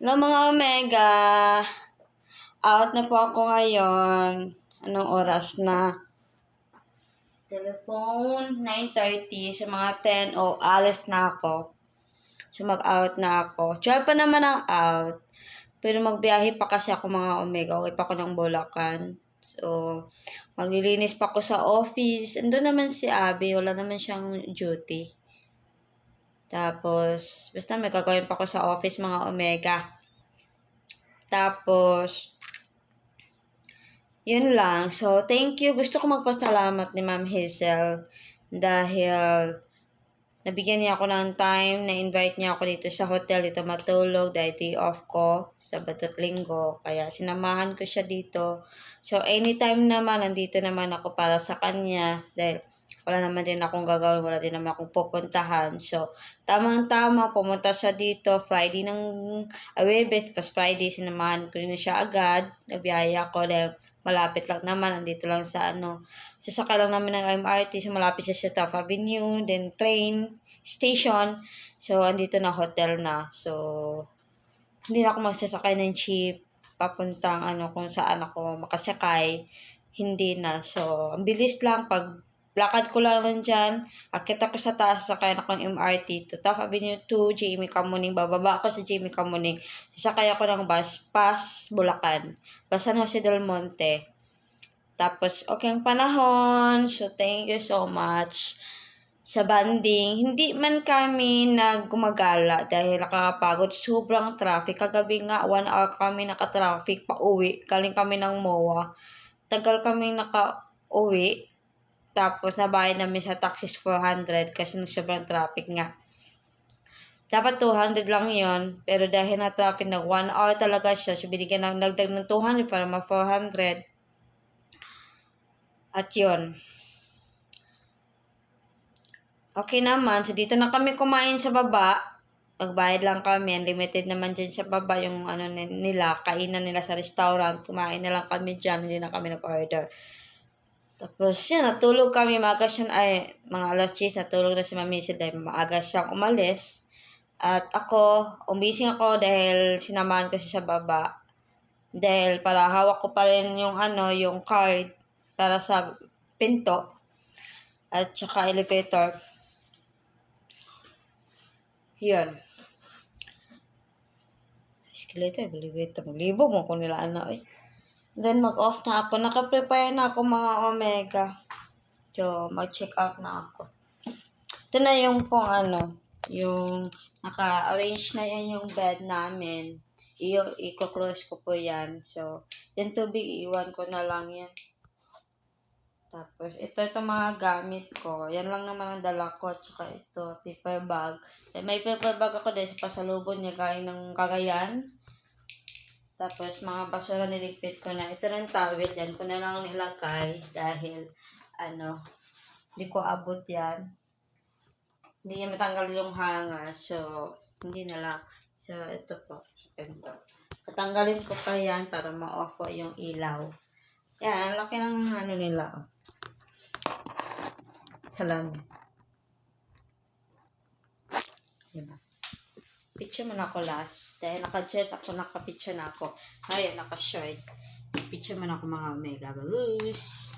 Hello mga Omega! Out na po ako ngayon. Anong oras na? Telephone, 9:30. Sa mga 10, alis na ako. So mag-out na ako. 12 pa naman ang out. Pero magbiyahe pa kasi ako mga Omega. Uwi pa ako ng Bulacan. So, maglilinis pa ako sa office. Andun naman si Abby. Wala naman siyang duty. Tapos, basta may gagawin pa ako sa office mga Omega. Tapos, yun lang. So, thank you. Gusto ko magpasalamat ni Ma'am Hazel dahil nabigyan niya ako ng time, na-invite niya ako dito sa hotel, dito matulog dahil day off ko, Sabado at Linggo. Kaya sinamahan ko siya dito. So, anytime naman, nandito naman ako para sa kanya dahil wala naman din akong gagawin, wala din naman akong pupuntahan. So, tamang-tama, pumunta siya dito, Friday ng Webes, tapos Friday, sinamahan ko rin siya agad, nabiyaya ko dahil malapit lang naman, andito lang sa sasakay lang namin ng MRT, so malapit siya sa Taft Avenue, then train station, so andito na hotel na, so hindi na ako magsasakay ng jeep, papuntang kung saan ako makasakay, hindi na, so ang bilis lang, pag lakad ko lang dyan, akit ako sa taas, sakay ako ng MRT to Taft Avenue to Jamie Kamuning, bababa ako sa Jamie Kamuning, sasakay ako ng bus, pas Bulacan, San Jose del Monte. Tapos, okay ang panahon, so thank you so much sa banding. Hindi man kami nagumagala dahil nakakapagod, sobrang traffic. Kagabi nga, 1 hour kami naka-traffic pa uwi, galing kami ng MOA. Tagal kami naka-uwi. Tapos, nabayad namin sa taxis 400 kasi sobrang traffic nga. Dapat 200 lang yon, pero dahil na traffic, nag 1 hour talaga siya. So, binigyan ng dagdag ng 200 para ma 400. At yun. Okay naman. So, dito na kami kumain sa baba. Magbayad lang kami. Unlimited naman dyan sa baba yung nila, kainan nila sa restaurant. Kumain na lang kami dyan. Hindi na kami nag-order. Tapos, yun, natulog kami. Maaga siya, mga alas 10, natulog na si Mami Sid dahil maaga siyang umalis. At ako, umising ako dahil sinamahan ko siya sa baba. Dahil para hawak ko pa rin yung yung card para sa pinto. At saka elevator. Yun. Escalator, elevator. Maglibo mo kung nila Then, mag-off na ako. Naka-prepare na ako mga Omega. So, mag-check out na ako. Ito na yung yung naka-arrange na yan yung bed namin. I-close ko po yan. So, yung tubig, iiwan ko na lang yan. Tapos, ito mga gamit ko. Yan lang naman ang dala ko. Tsaka ito, paper bag. May paper bag ako dahil sa pasalubon niya galing ng Cagayan. Tapos, mga basura niligpit ko na. Ito ng towel, yan ko na lang nilagay dahil, hindi ko abot yan. Hindi niya matanggal yung hanga. So, hindi na lang. So, ito po. Ito. Tatanggalin ko pa yan para ma-off po yung ilaw. Yan, ang laki ng nila. Salamin. Diba? Picture mo na ako last. Dahil naka-dress ako, naka-picture na ako. Ngayon, naka-short. Picture mo na ako mga Omega. Babush!